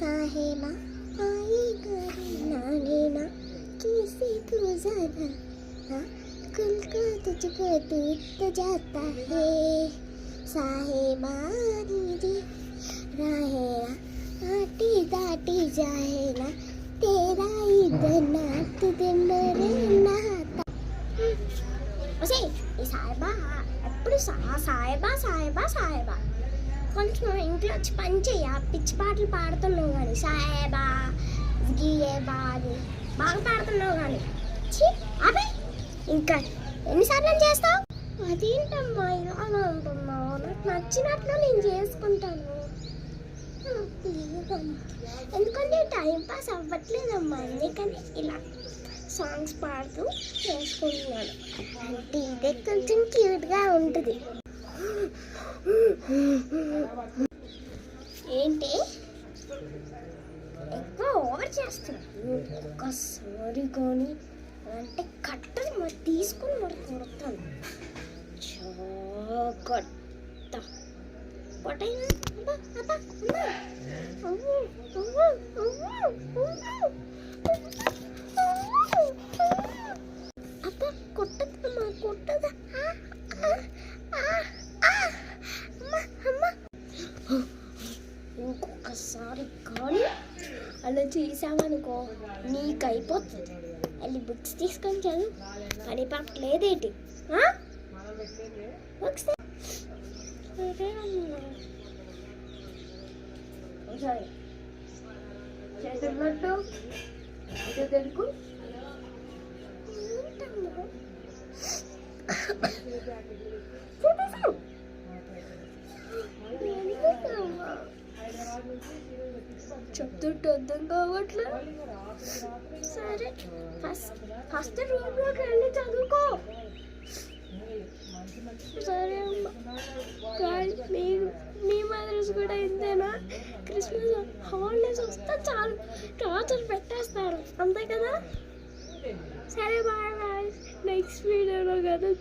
साहेबा आएगा ना लेना किसी को ज़्यादा कुल को तुझको दूध जाता है साहेबा दीदी रहेगा आटी दाटी जाएगा तेरा इधर नाट दिन नहाता ఒసే ఈ సాయిబా ఎప్పుడు సాయిబా సాయిబా సాయిబా కొంచెం ఇంట్లో వచ్చి పని చెయ్యి ఆ పిచ్చి పాటలు పాడుతున్నావు కానీ సాయిబా గీయేబా అని బాగా పాడుతున్నావు కానీ అదే ఇంకా ఎన్నిసార్లు చేస్తావు అదేంటమ్మా ఇలా అంటున్నావు నాకు నచ్చినట్లు నేను చేసుకుంటాను ఎందుకంటే టైం పాస్ అవ్వట్లేదమ్మా అందుకని ఇలా సాంగ్స్ పాడుతూ చేసుకుంటున్నాను అంటే ఇదే కొంచెం క్యూట్గా ఉంటుంది ఏంటి ఎక్కువ ఓవర్ చేస్తున్నాను ఒక్కసారి కానీ అంటే కట్టలు మరి తీసుకుని మరి కొడతాను జాగ్రత్త కొట్టైనా అబ్బా కొట్టదమ్మా కొట్టదా ఇంకొకసారి కానీ అలా చేసామనుకో నీకు అయిపోతుంది వెళ్ళి బుక్స్ తీసుకొని చదువు పని పట్టలేదేంటి బుక్స్ సరే చేతున్నట్టు తెలుగు చెప్తుంటే అర్థం కావట్లే సరే ఫస్ట్ రూమ్లోకి వెళ్ళి చదువుకో సరే అమ్మ మీ మదర్స్ కూడా ఇంతేనా క్రిస్మస్ హాలిడేస్ వస్తే చాలు టార్చర్ పెట్టేస్తారు అంతే కదా సరే బాయ్ బాయ్ నెక్స్ట్ వీడియోలో కదా